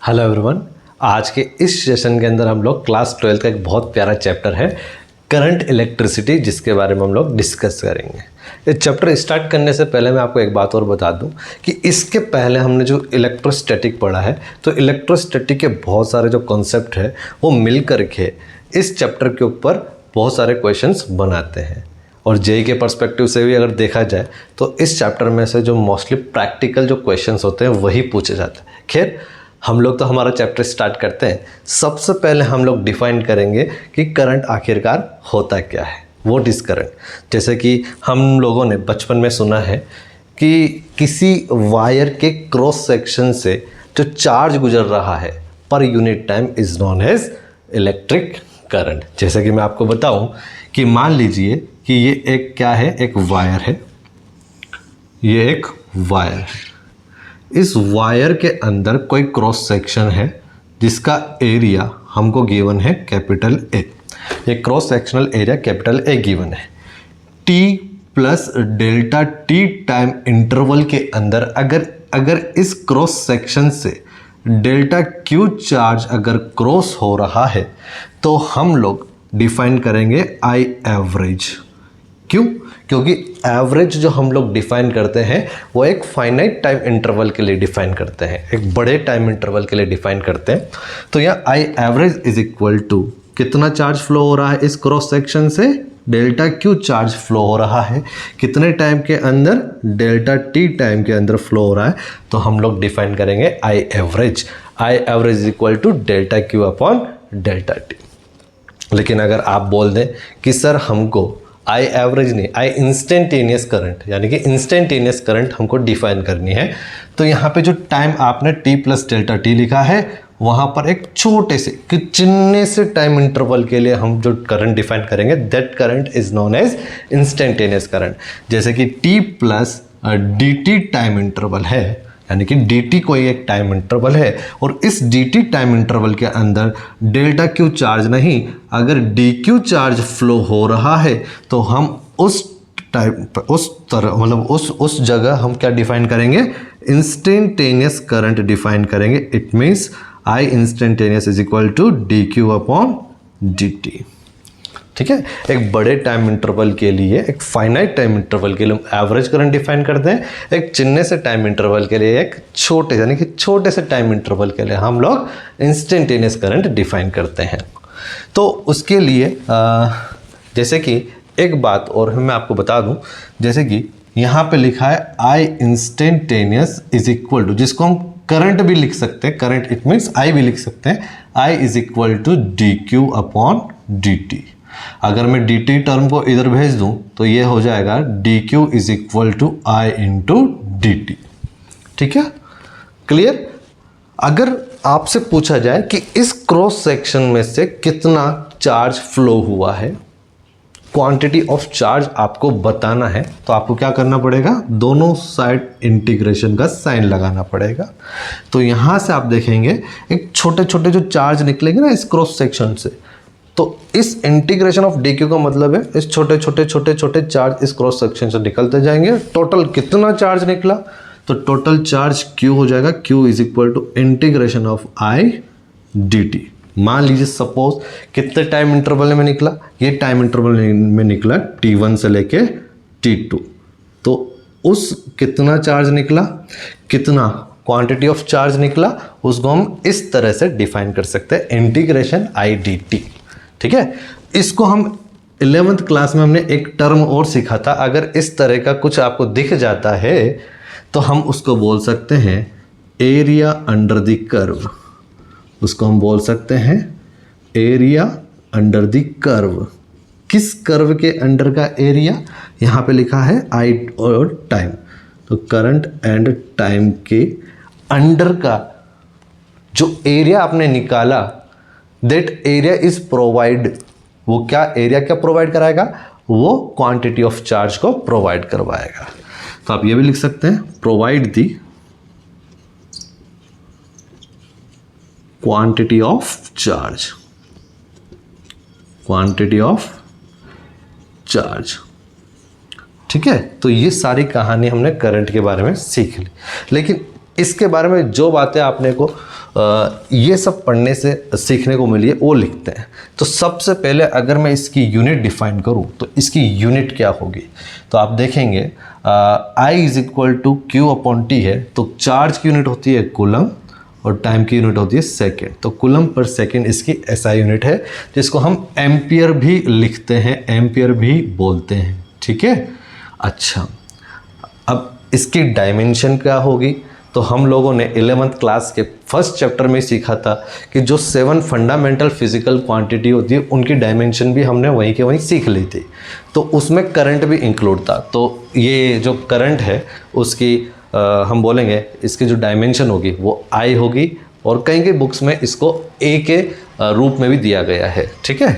Hello everyone. आज के इस सेशन के अंदर हम लोग क्लास 12 का एक बहुत प्यारा चैप्टर है करंट इलेक्ट्रिसिटी, जिसके बारे में हम लोग डिस्कस करेंगे। ये चैप्टर स्टार्ट करने से पहले मैं आपको एक बात और बता दूं कि इसके पहले हमने जो इलेक्ट्रोस्टैटिक पढ़ा है, तो इलेक्ट्रोस्टैटिक के बहुत सारे जो कॉन्सेप्ट है वो मिल करके इस चैप्टर के ऊपर बहुत सारे क्वेश्चंस बनाते हैं। और जेईई के पर्सपेक्टिव से भी अगर देखा जाए तो इस चैप्टर में से जो मोस्टली प्रैक्टिकल जो क्वेश्चंस होते हैं वही पूछे जाते हैं। खैर, हम लोग तो हमारा चैप्टर स्टार्ट करते हैं। सबसे पहले हम लोग डिफाइन करेंगे कि करंट आखिरकार होता क्या है, व्हाट इज़ करंट। जैसे कि हम लोगों ने बचपन में सुना है कि किसी वायर के क्रॉस सेक्शन से जो चार्ज गुजर रहा है पर unit time is known as electric current. जैसे कि मैं आपको बताऊं कि मान लीजिए कि ये एक क्या है, एक वायर है, ये एक वायर है। इस वायर के अंदर कोई क्रॉस सेक्शन है जिसका एरिया हमको गिवन है कैपिटल ए। ये cross sectional area capital A given है। T plus delta T time interval के अंदर अगर इस क्रॉस सेक्शन से डेल्टा क्यू चार्ज अगर क्रॉस हो रहा है तो हम लोग डिफाइन करेंगे आई एवरेज। क्यों? क्योंकि एवरेज जो हम लोग डिफाइन करते हैं वो एक फाइनाइट टाइम इंटरवल के लिए डिफाइन करते हैं, एक बड़े टाइम इंटरवल के लिए डिफाइन करते हैं। तो यहाँ I average is equal to कितना चार्ज फ्लो हो रहा है इस क्रॉस सेक्शन से, डेल्टा क्यू चार्ज फ्लो हो रहा है कितने टाइम के अंदर, डेल्टा टी टाइम के अंदर फ्लो हो रहा है। तो हम लोग डिफाइन करेंगे I average. I average is equal to delta q upon delta t. लेकिन अगर आप बोल दें कि सर हमको आई एवरेज नहीं, आई इंस्टेंटेनियस करंट, यानी कि इंस्टेंटेनियस करंट हमको डिफाइन करनी है, तो यहाँ पे जो टाइम आपने टी प्लस डेल्टा टी लिखा है वहाँ पर एक छोटे से कितने से टाइम इंटरवल के लिए हम जो करंट डिफाइन करेंगे, that current is known as instantaneous current. जैसे कि t plus d t time interval है, यानी कि dt कोई एक टाइम इंटरवल है और इस dt टाइम इंटरवल के अंदर डेल्टा क्यू चार्ज नहीं, अगर dq चार्ज फ्लो हो रहा है तो हम उस टाइम उस तरह मतलब उस जगह हम क्या डिफाइन करेंगे, इंस्टेंटेनियस करंट डिफाइन करेंगे। It means I instantaneous is equal to dq upon dt। ठीक है, एक बड़े टाइम इंटरवल के लिए, एक फाइनाइट टाइम इंटरवल के लिए हम एवरेज करंट डिफाइन करते हैं, एक चिन्ने से टाइम इंटरवल के लिए, एक छोटे यानी कि छोटे से टाइम इंटरवल के लिए हम लोग इंस्टेंटेनियस करंट डिफाइन करते हैं। तो उसके लिए जैसे कि एक बात और मैं आपको बता दूं, जैसे कि यहाँ पे लिखा है आई इंस्टेंटेनियस इज इक्वल टू, जिसको हम करंट भी लिख सकते हैं, करंट इट मीन्स आई भी लिख सकते हैं, I is equal to D Q upon D T. अगर मैं dt टर्म को इधर भेज दूं तो ये हो जाएगा dq is equal to I into d t. ठीक है, क्लियर। अगर आपसे पूछा जाए कि इस क्रॉस सेक्शन में से कितना चार्ज फ्लो हुआ है, क्वांटिटी ऑफ चार्ज आपको बताना है, तो आपको क्या करना पड़ेगा, दोनों साइड इंटीग्रेशन का साइन लगाना पड़ेगा। तो यहां से आप देखेंगे एक छोटे छोटे जो चार्ज निकलेंगे ना इस क्रॉस सेक्शन से, तो इस इंटीग्रेशन ऑफ डी क्यू का मतलब है इस छोटे छोटे चार्ज इस क्रॉस सेक्शन से निकलते जाएंगे। टोटल कितना चार्ज निकला, तो टोटल चार्ज Q हो जाएगा, Q is equal to integration of I d t. मान लीजिए सपोज कितने टाइम इंटरवल में निकला, ये टाइम इंटरवल में निकला T1 से लेके T2। तो उस कितना चार्ज निकला, कितना क्वांटिटी ऑफ चार्ज निकला, उसको हम इस तरह से डिफाइन कर सकते हैं, इंटीग्रेशन आई डी टी। ठीक है, इसको हम 11th क्लास में हमने एक टर्म और सीखा था। अगर इस तरह का कुछ आपको दिख जाता है तो हम उसको बोल सकते हैं एरिया अंडर द कर्व। उसको हम बोल सकते हैं एरिया अंडर द कर्व। किस कर्व के अंडर का एरिया, यहाँ पे लिखा है आई और टाइम, तो करंट एंड टाइम के अंडर का जो एरिया आपने निकाला, दैट एरिया इज प्रोवाइड। वो क्या एरिया क्या प्रोवाइड कराएगा, वो क्वांटिटी ऑफ चार्ज को प्रोवाइड करवाएगा। तो आप ये भी लिख सकते हैं provide the quantity of charge, quantity of charge. ठीक है, तो ये सारी कहानी हमने करंट के बारे में सीख ली। लेकिन इसके बारे में जो बातें आपने को ये सब पढ़ने से सीखने को मिली है वो लिखते हैं। तो सबसे पहले अगर मैं इसकी यूनिट डिफाइन करूं तो इसकी यूनिट क्या होगी, तो आप देखेंगे I is equal to q upon t है, तो चार्ज की यूनिट होती है कूलम और टाइम की यूनिट होती है सेकेंड। तो कूलम पर सेकेंड इसकी SI यूनिट है, जिसको हम एम्पियर भी लिखते हैं, एम्पियर भी बोलते हैं। ठीक है, अच्छा अब इसकी डायमेंशन क्या होगी, तो हम लोगों ने 11th क्लास के फर्स्ट चैप्टर में सीखा था कि जो 7 फंडामेंटल फिजिकल क्वांटिटी होती है उनकी डायमेंशन भी हमने वहीं के वहीं सीख ली थी। तो उसमें करंट भी इंक्लूड था। तो ये जो करंट है उसकी हम बोलेंगे इसकी जो डायमेंशन होगी वो I होगी, और कहीं कहीं बुक्स में इसको A के रूप में भी दिया गया है। ठीक है,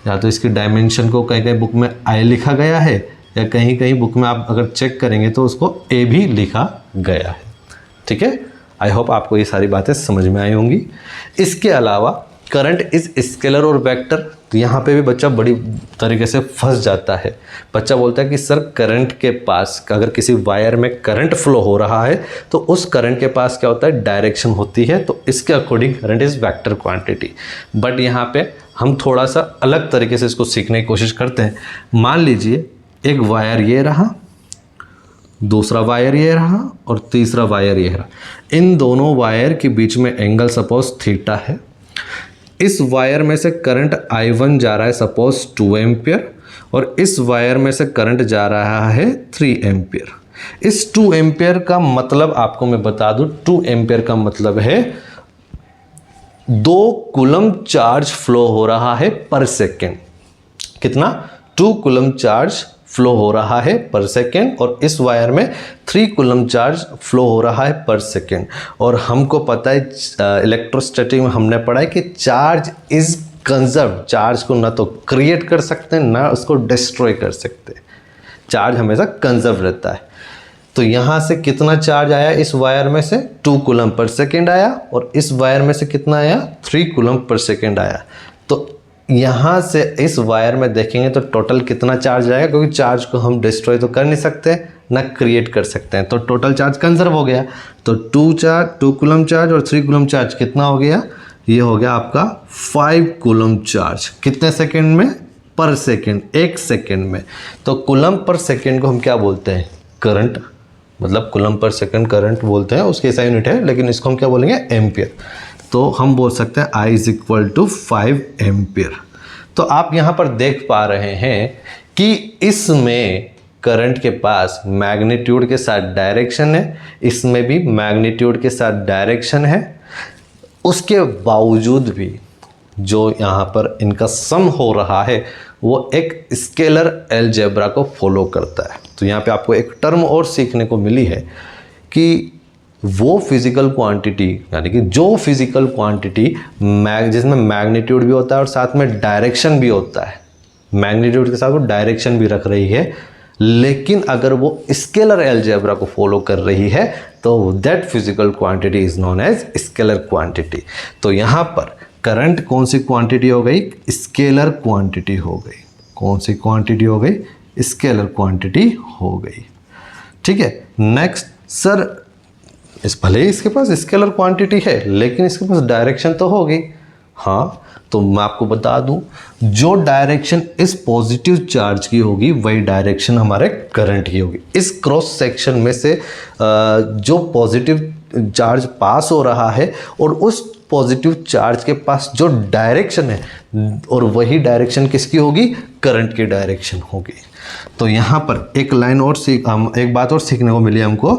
या तो इसकी डायमेंशन को कहीं कहीं बुक में I लिखा गया है, या कहीं कहीं बुक में आप अगर चेक करेंगे तो उसको A भी लिखा गया है। ठीक है, आई होप आपको ये सारी बातें समझ में आई होंगी। इसके अलावा करंट इज स्केलर और वेक्टर, तो यहाँ पे भी बच्चा बड़ी तरीके से फंस जाता है। बच्चा बोलता है कि सर करंट के पास अगर किसी वायर में करंट फ्लो हो रहा है तो उस करंट के पास क्या होता है, डायरेक्शन होती है, तो इसके according current is vector quantity. But यहाँ पे हम थोड़ा सा अलग तरीके से इसको सीखने की कोशिश करते हैं। मान लीजिए एक वायर ये रहा, दूसरा वायर ये रहा और तीसरा वायर ये रहा। इन दोनों वायर के बीच में एंगल सपोज थीटा है। इस वायर में से करंट I1 जा रहा है सपोज 2 एम्पियर, और इस वायर में से करंट जा रहा है 3 एम्पियर। इस 2 एम्पियर का मतलब आपको मैं बता दूं, 2 एम्पियर का मतलब है 2 कूलम चार्ज फ्लो हो रहा है पर सेकेंड। कितना? 2 कूलम चार्ज फ्लो हो रहा है पर सेकेंड, और इस वायर में 3 कूलम चार्ज फ्लो हो रहा है पर सेकेंड। और हमको पता है इलेक्ट्रोस्टैटिक में हमने पढ़ा है कि चार्ज इज कंजर्व, चार्ज को ना तो क्रिएट कर सकते हैं ना उसको डिस्ट्रॉय कर सकते हैं, चार्ज हमेशा कंजर्व रहता है। तो यहाँ से कितना चार्ज आया इस वायर में से, 2 कूलम पर सेकेंड आया, और इस वायर में से कितना आया, 3 कूलम पर सेकेंड आया। तो यहाँ से इस वायर में देखेंगे तो टोटल कितना चार्ज आएगा, क्योंकि चार्ज को हम डिस्ट्रॉय तो कर नहीं सकते ना क्रिएट कर सकते हैं, तो टोटल चार्ज कंजर्व हो गया। तो 2 कूलम चार्ज और 3 कूलम चार्ज कितना हो गया, ये हो गया आपका 5 कूलम चार्ज। कितने सेकेंड में? पर सेकेंड, 1 सेकेंड में। तो कूलम पर सेकेंड को हम क्या बोलते हैं, करंट, मतलब कूलम पर सेकेंड करंट बोलते हैं, उसकी SI यूनिट है, लेकिन इसको हम क्या बोलेंगे, एम्पियर। तो हम बोल सकते हैं I is equal to 5 ampere. तो आप यहाँ पर देख पा रहे हैं कि इसमें करंट के पास मैग्नीट्यूड के साथ डायरेक्शन है, इसमें भी मैग्नीट्यूड के साथ डायरेक्शन है। उसके बावजूद भी जो यहाँ पर इनका सम हो रहा है वो एक स्केलर अलजेब्रा को फॉलो करता है। तो यहाँ पे आपको एक टर्म और सीखने को मिली है कि वो फिजिकल क्वांटिटी, यानी कि जो फिजिकल क्वांटिटी जिसमें मैग्नीट्यूड भी होता है और साथ में डायरेक्शन भी होता है, मैग्नीट्यूड के साथ वो डायरेक्शन भी रख रही है, लेकिन अगर वो स्केलर अलजेब्रा को फॉलो कर रही है तो that physical quantity is known as scalar quantity. तो यहाँ पर करंट कौन सी क्वांटिटी हो गई, स्केलर क्वांटिटी हो गई। कौन सी क्वांटिटी हो गई, स्केलर क्वांटिटी हो गई। ठीक है, नेक्स्ट, सर इस भले ही इसके पास स्केलर क्वांटिटी है लेकिन इसके पास डायरेक्शन तो होगी। हाँ, तो मैं आपको बता दूं, जो डायरेक्शन इस पॉजिटिव चार्ज की होगी वही डायरेक्शन हमारे करंट की होगी। इस क्रॉस सेक्शन में से जो पॉजिटिव चार्ज पास हो रहा है और उस पॉजिटिव चार्ज के पास जो डायरेक्शन है, और वही डायरेक्शन किसकी होगी, करंट की डायरेक्शन होगी। तो यहाँ पर एक लाइन और एक बात और सीखने को मिली हमको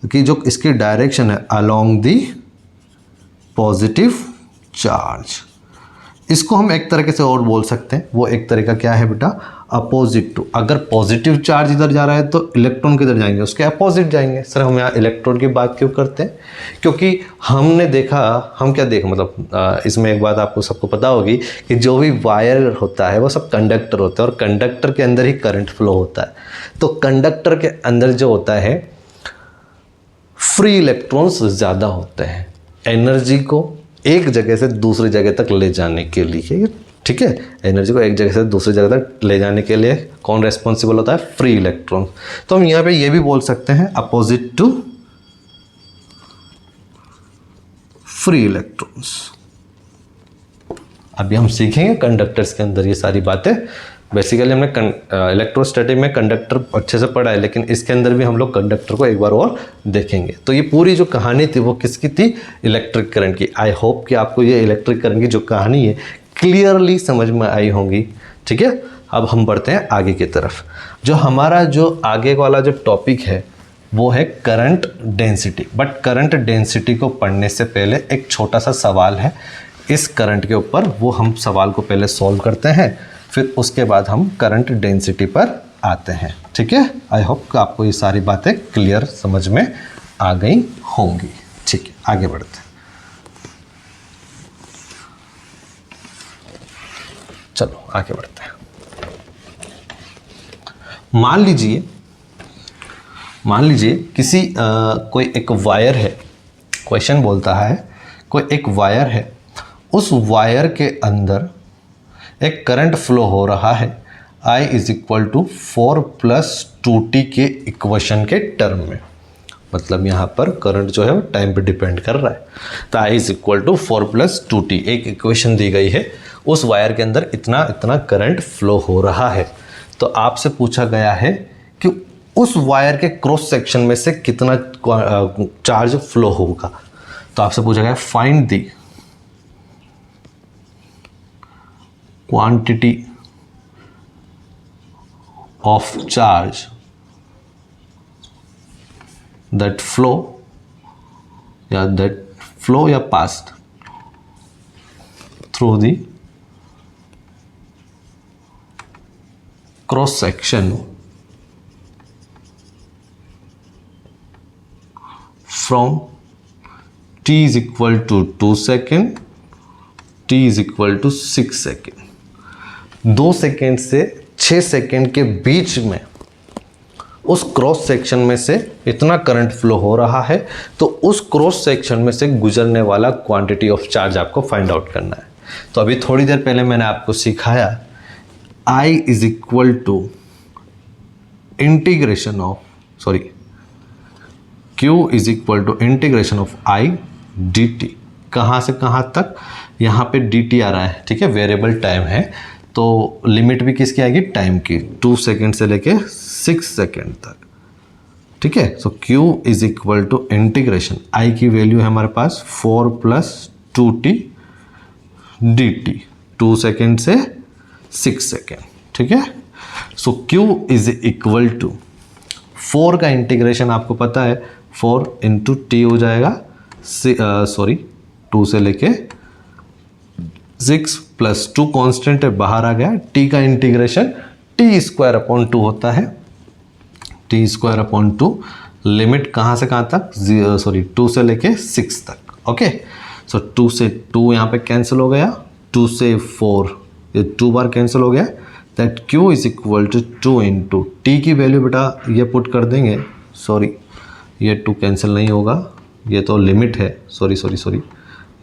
कि जो इसकी डायरेक्शन है अलोंग दी पॉजिटिव चार्ज, इसको हम एक तरीके से और बोल सकते हैं। वो एक तरीका क्या है बेटा, अपोजिट टू। अगर पॉजिटिव चार्ज इधर जा रहा है तो इलेक्ट्रॉन किधर जाएंगे, उसके अपोजिट जाएंगे। सर हम यहाँ इलेक्ट्रॉन की बात क्यों करते हैं, क्योंकि हमने देखा, हम क्या देखा, मतलब इसमें एक बात आपको सबको पता होगी कि जो भी वायर होता है वो सब कंडक्टर होता है, और कंडक्टर के अंदर ही करंट फ्लो होता है। तो कंडक्टर के अंदर जो होता है फ्री इलेक्ट्रॉन्स ज़्यादा होते हैं एनर्जी को एक जगह से दूसरी जगह तक ले जाने के लिए। ठीक है, एनर्जी को एक जगह से दूसरी जगह तक ले जाने के लिए कौन रेस्पॉन्सिबल होता है, फ्री इलेक्ट्रॉन। तो हम यहाँ पे ये भी बोल सकते हैं अपोजिट टू फ्री इलेक्ट्रॉन्स। अभी हम सीखेंगे कंडक्टर्स के अंदर ये सारी बातें। बेसिकली हमने इलेक्ट्रोस्टैटिक में कंडक्टर अच्छे से पढ़ा है, लेकिन इसके अंदर भी हम लोग कंडक्टर को एक बार और देखेंगे। तो ये पूरी जो कहानी थी वो किसकी थी? इलेक्ट्रिक करंट की। आई होप कि आपको ये इलेक्ट्रिक करंट की जो कहानी है क्लियरली समझ में आई होंगी। ठीक है, अब हम बढ़ते हैं आगे की तरफ। जो हमारा जो आगे वाला जो टॉपिक है वो है current density. But current density को पढ़ने से पहले एक छोटा सा सवाल है इस करंट के ऊपर, वो हम सवाल को पहले सॉल्व करते हैं, फिर उसके बाद हम करंट डेंसिटी पर आते हैं। ठीक है, आई होप कि आपको ये सारी बातें क्लियर समझ में आ गई होंगी। ठीक है, आगे बढ़ते हैं। चलो आगे बढ़ते हैं। मान लीजिए किसी कोई एक वायर है, क्वेश्चन बोलता है कोई एक वायर है, उस वायर के अंदर एक करंट फ्लो हो रहा है I = 4 + 2t के इक्वेशन के टर्म में। मतलब यहाँ पर करंट जो है वो टाइम पे डिपेंड कर रहा है। तो I = 4 + 2t एक इक्वेशन दी गई है, उस वायर के अंदर इतना इतना करंट फ्लो हो रहा है। तो आपसे पूछा गया है कि उस वायर के क्रॉस सेक्शन में से कितना चार्ज फ्लो होगा। तो आपसे पूछा गया find the quantity of charge that flow या passed through the cross section from t = 2 second t = 6 second. 2 second से 6 सेकेंड के बीच में उस क्रॉस सेक्शन में से इतना करंट फ्लो हो रहा है, तो उस क्रॉस सेक्शन में से गुजरने वाला क्वांटिटी ऑफ चार्ज आपको फाइंड आउट करना है। तो अभी थोड़ी देर पहले मैंने आपको सिखाया I = integration of Q = integration of I dt। कहाँ से कहाँ तक? यहाँ पे dt आ रहा है, ठीक है, वेरिएबल टाइम है, तो लिमिट भी किसकी आएगी? टाइम की। 2 सेकेंड से लेके 6 सेकेंड तक। ठीक है, सो Q = इंटीग्रेशन, I की वैल्यू है हमारे पास 4 + 2t dt, 2 सेकेंड से 6 सेकेंड। ठीक है, सो Q = 4 का इंटीग्रेशन आपको पता है 4 × t हो जाएगा, 2 से लेके 6 + 2 कांस्टेंट है, बाहर आ गया। t का इंटीग्रेशन t² होता है, t² लिमिट कहाँ से कहाँ तक? 2 से लेके 6 तक। ओके, सो 2 से 2 यहाँ पे कैंसिल हो गया, 2 से 4 ये 2 बार कैंसिल हो गया। दैट Q = 2 × t की वैल्यू बेटा ये पुट कर देंगे, ये 2 कैंसिल नहीं होगा, ये तो लिमिट है, सॉरी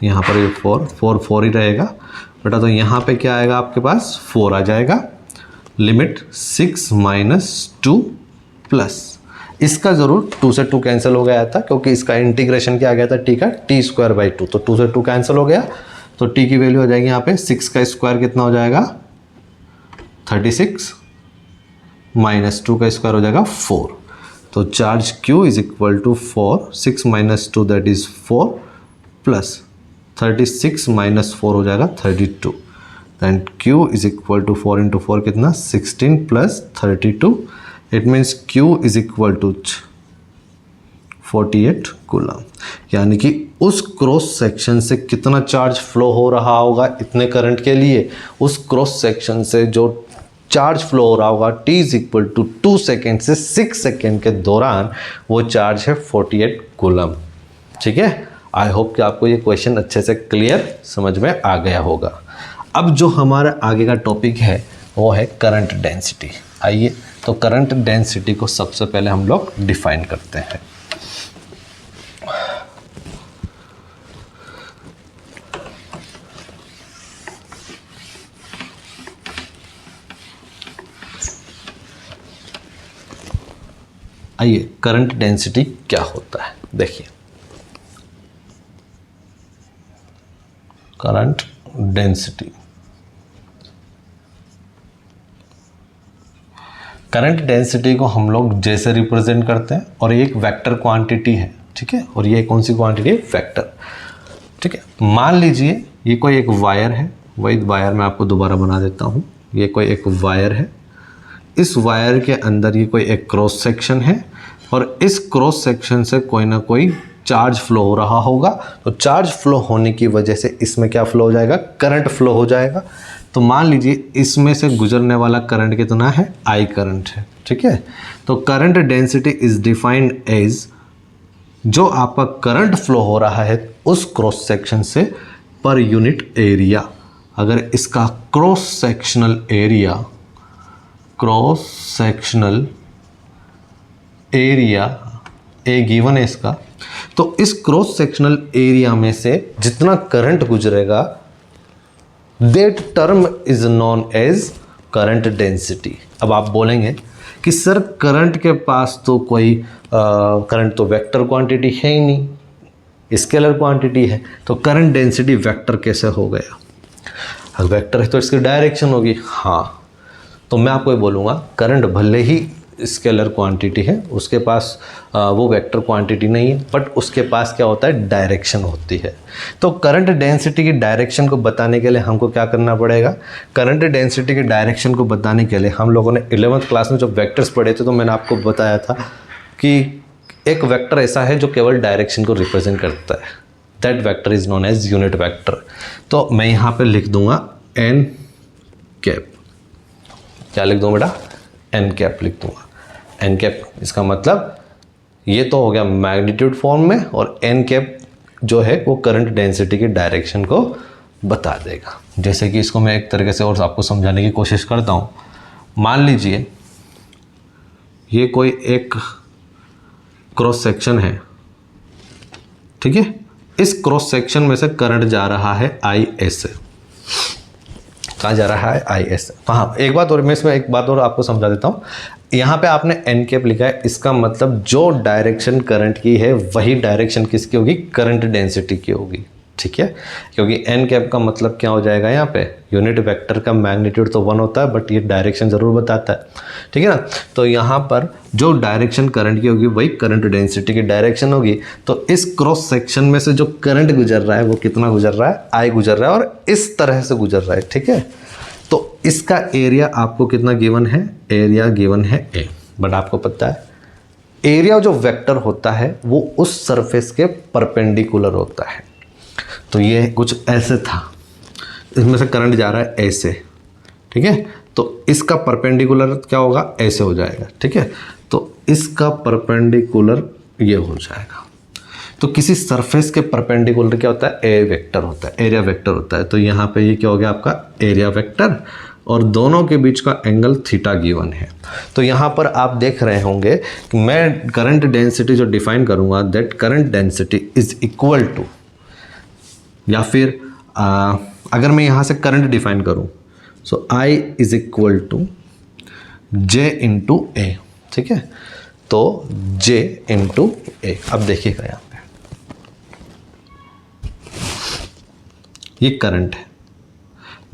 यहाँ पर ये 4 ही रहेगा बेटा। तो यहाँ पे क्या आएगा आपके पास? 4 आ जाएगा। लिमिट 6 - 2 प्लस, इसका ज़रूर 2 से 2 कैंसिल हो गया था, क्योंकि इसका इंटीग्रेशन क्या आ गया था t का t²/2, तो 2 से 2 कैंसिल हो गया, तो t की वैल्यू हो जाएगी यहाँ पे 6 का स्क्वायर कितना हो जाएगा? 36 - 2 का स्क्वायर हो जाएगा 4। तो charge Q = 4, 6 - 2 that is 4 plus 36 - 4 हो जाएगा 32। दैन Q = 4 × 4 कितना? 16 + 32। It means Q = 48 coulomb. यानी कि उस क्रॉस सेक्शन से कितना चार्ज फ्लो हो रहा होगा इतने करंट के लिए, उस क्रॉस सेक्शन से जो चार्ज फ्लो हो रहा होगा t = 2 सेकेंड से 6 सेकेंड के दौरान, वो चार्ज है 48 कूलम। ठीक है, आई होप कि आपको ये क्वेश्चन अच्छे से क्लियर समझ में आ गया होगा। अब जो हमारा आगे का टॉपिक है वो है करंट डेंसिटी। आइए, तो करंट डेंसिटी को सबसे पहले हम लोग डिफाइन करते हैं। आइए, करंट डेंसिटी क्या होता है देखिए। Current density. करंट डेंसिटी को हम लोग जैसे रिप्रेजेंट करते हैं और ये एक वेक्टर क्वांटिटी है, ठीक है, और ये कौन सी क्वांटिटी है, वेक्टर, ठीक है। मान लीजिए ये कोई एक वायर है, वही वायर मैं आपको दोबारा बना देता हूँ। ये कोई एक वायर है, इस वायर के अंदर ये कोई एक क्रॉस सेक्शन है और इस क्रॉस सेक्शन से कोई ना कोई चार्ज फ्लो हो रहा होगा। तो चार्ज फ्लो होने की वजह से इसमें क्या फ्लो हो जाएगा, करंट फ्लो हो जाएगा। तो मान लीजिए इसमें से गुजरने वाला करंट कितना है, आई करंट है, ठीक है। तो current density is defined as, जो आपका करंट फ्लो हो रहा है उस क्रॉस सेक्शन से पर यूनिट एरिया। अगर इसका cross sectional area A given है इसका, तो इस क्रॉस सेक्शनल एरिया में से जितना करंट गुजरेगा that term is known as current density. अब आप बोलेंगे कि सर करंट के पास तो कोई करंट तो वेक्टर क्वांटिटी है ही नहीं, स्केलर क्वांटिटी है, तो करंट डेंसिटी वेक्टर कैसे हो गया। अगर वेक्टर है तो इसकी डायरेक्शन होगी, हाँ। तो मैं आपको ये बोलूँगा करंट भले ही स्केलर क्वांटिटी है, उसके पास वो वेक्टर क्वांटिटी नहीं है, बट उसके पास क्या होता है, डायरेक्शन होती है। तो करंट डेंसिटी की डायरेक्शन को बताने के लिए हमको क्या करना पड़ेगा, करंट डेंसिटी की डायरेक्शन को बताने के लिए हम लोगों ने 11th क्लास में जब वेक्टर्स पढ़े थे तो मैंने आपको बताया था कि एक वेक्टर ऐसा है जो केवल डायरेक्शन को रिप्रेजेंट करता है, that vector is known as unit vector. तो मैं यहाँ पे लिख दूंगा एन कैप, क्या लिख दूँ बेटा, एन कैप लिख दूंगा। एन कैप इसका मतलब ये तो हो गया मैग्नीट्यूड फॉर्म में, और एन कैप जो है वो करंट डेंसिटी की डायरेक्शन को बता देगा। जैसे कि इसको मैं एक तरीके से और आपको समझाने की कोशिश करता हूँ। मान लीजिए ये कोई एक क्रॉस सेक्शन है, ठीक है। इस क्रॉस सेक्शन में से करंट जा रहा है आई एस से, कहाँ जा रहा है, आई एस। तो हाँ, एक बात और मैं इसमें एक बात और आपको समझा देता हूँ। यहाँ पे आपने एन कैप लिखा है, इसका मतलब जो डायरेक्शन करंट की है वही डायरेक्शन किसकी होगी, करंट डेंसिटी की होगी, ठीक है। क्योंकि एन कैप का मतलब क्या हो जाएगा, यहाँ पे यूनिट वेक्टर का मैग्नीट्यूड तो 1 होता है बट ये डायरेक्शन ज़रूर बताता है, ठीक है ना। तो यहाँ पर जो डायरेक्शन करंट की होगी वही करंट डेंसिटी की डायरेक्शन होगी। तो इस क्रॉस सेक्शन में से जो करंट गुजर रहा है वो कितना गुजर रहा है, आई गुजर रहा है, और इस तरह से गुजर रहा है, ठीक है। तो इसका एरिया आपको कितना गिवन है, एरिया गिवन है ए, बट आपको पता है एरिया जो वेक्टर होता है वो उस सरफेस के परपेंडिकुलर होता है। तो ये कुछ ऐसे था, इसमें से करंट जा रहा है ऐसे, ठीक है। तो इसका परपेंडिकुलर क्या होगा, ऐसे हो जाएगा, ठीक है। तो इसका परपेंडिकुलर ये हो जाएगा। तो किसी सरफेस के परपेंडिकुलर क्या होता है, ए वेक्टर होता है, एरिया वेक्टर होता है। तो यहाँ पे ये क्या हो गया आपका एरिया वेक्टर, और दोनों के बीच का एंगल थीटा गिवन है। तो यहाँ पर आप देख रहे होंगे कि मैं करंट डेंसिटी जो डिफाइन करूँगा, that current density is equal to, या फिर अगर मैं यहाँ से करंट डिफाइन करूँ, so I is equal to J into A, ठीक है। तो जे इंटू ए। अब देखिएगा यहाँ पे ये करंट है,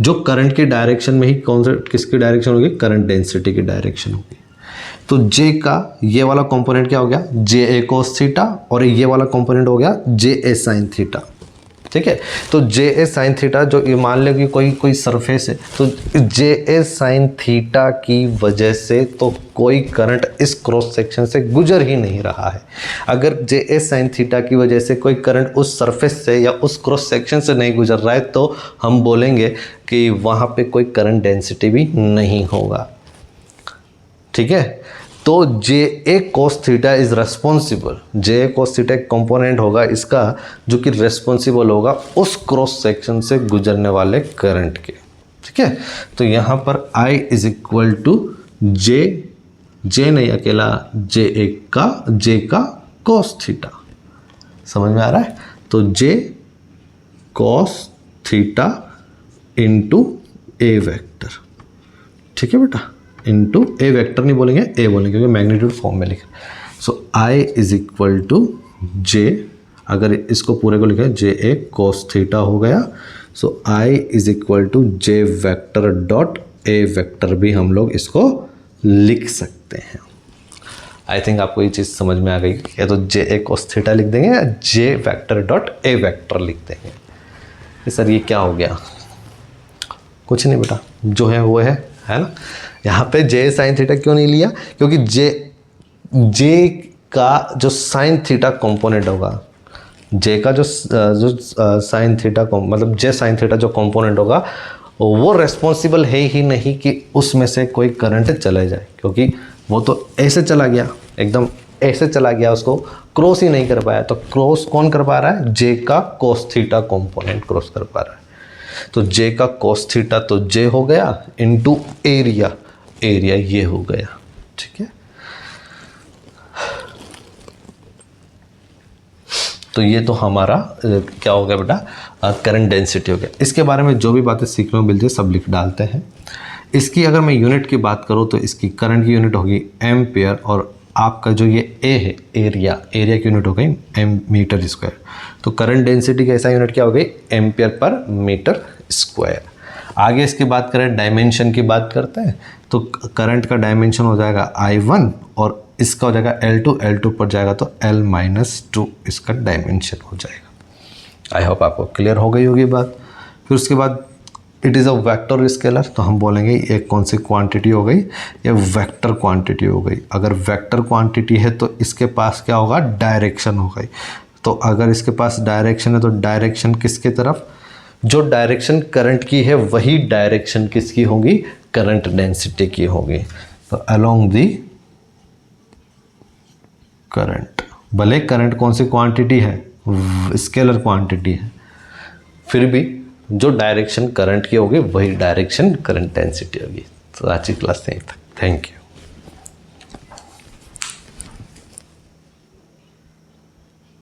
जो करंट की डायरेक्शन में ही कौन सा किसकी डायरेक्शन होगी, करंट डेंसिटी की डायरेक्शन होगी। तो जे का ये वाला कंपोनेंट क्या हो गया, जे ए कोस थीटा, और ये वाला कंपोनेंट हो गया जे ए साइन थीटा, ठीक है। तो जे ए साइन थीटा, जो ये मान लो कि कोई सरफेस है, तो जे ए साइन थीटा की वजह से तो कोई करंट इस क्रॉस सेक्शन से गुजर ही नहीं रहा है। अगर जे ए साइन थीटा की वजह से कोई करंट उस सरफेस से या उस क्रॉस सेक्शन से नहीं गुजर रहा है तो हम बोलेंगे कि वहाँ पे कोई करंट डेंसिटी भी नहीं होगा, ठीक है। तो J A cos theta is responsible, J A cos theta एक कंपोनेंट होगा इसका जो कि रेस्पॉन्सिबल होगा उस क्रॉस सेक्शन से गुजरने वाले करंट के, ठीक है। तो यहाँ पर I इज इक्वल टू जे नहीं अकेला जे का कोस थीटा, समझ में आ रहा है। तो जे कोस थीटा इंटू ए वेक्टर, ठीक है बेटा, इंटू ए वेक्टर नहीं बोलेंगे, ए बोलेंगे क्योंकि मैग्नीट्यूड फॉर्म में लिखा। सो आई इज इक्वल टू जे, अगर इसको पूरे को लिखा है जे ए कोस थीटा हो गया, so I is equal to j vector dot a vector भी हम लोग इसको लिख सकते हैं। आई थिंक आपको ये चीज़ समझ में आ गई। या तो जे ए कोस थीटा लिख देंगे या जे वेक्टर डॉट ए वेक्टर लिख देंगे। सर ये क्या हो गया? कुछ नहीं बेटा, जो है वो है ना। यहाँ पे जे साइन थीटा क्यों नहीं लिया? क्योंकि जे का जो साइन थीटा कंपोनेंट होगा, जे का जो साइन थीटा मतलब जे साइन थीटा जो कंपोनेंट होगा वो रेस्पॉन्सिबल है ही नहीं कि उसमें से कोई करंट चले जाए, क्योंकि वो तो ऐसे चला गया, एकदम ऐसे चला गया, उसको क्रॉस ही नहीं कर पाया। तो क्रॉस कौन कर पा रहा है? जे का कोस थीटा कंपोनेंट क्रॉस कर पा रहा है। तो जे का कोस थीटा तो जे हो गया इनटू एरिया, एरिया ये हो गया, ठीक है। तो ये तो हमारा क्या हो गया बेटा? करंट डेंसिटी हो गया। इसके बारे में जो भी बातें सीखने को मिलती है सब लिख डालते हैं। इसकी अगर मैं यूनिट की बात करूँ तो इसकी करंट की यूनिट होगी एम्पियर, और आपका जो ये ए है एरिया, एरिया की यूनिट हो गई मीटर स्क्वायर। तो करंट डेंसिटी का ऐसा यूनिट क्या हो गई? Ampere per metre square. आगे इसकी बात करें, डायमेंशन की बात करते हैं, तो करंट का डायमेंशन हो जाएगा I1 और इसका हो जाएगा L2, L2 पर जाएगा तो L-2 इसका डायमेंशन हो जाएगा। आई होप आपको क्लियर हो गई होगी बात। फिर उसके बाद it is a vector scalar, तो हम बोलेंगे ये कौन सी क्वांटिटी हो गई? ये वेक्टर क्वांटिटी हो गई। अगर वेक्टर क्वांटिटी है तो इसके पास क्या होगा? डायरेक्शन हो गई। तो अगर इसके पास डायरेक्शन है तो डायरेक्शन किसके तरफ? जो डायरेक्शन करंट की है वही डायरेक्शन किसकी होगी? करंट डेंसिटी की होगी। तो अलोंग दी करंट, भले करंट कौन सी क्वांटिटी है? स्केलर क्वांटिटी है, फिर भी जो डायरेक्शन करंट की होगी वही डायरेक्शन करंट डेंसिटी होगी। तो आज की क्लास यहीं तक। Thank you.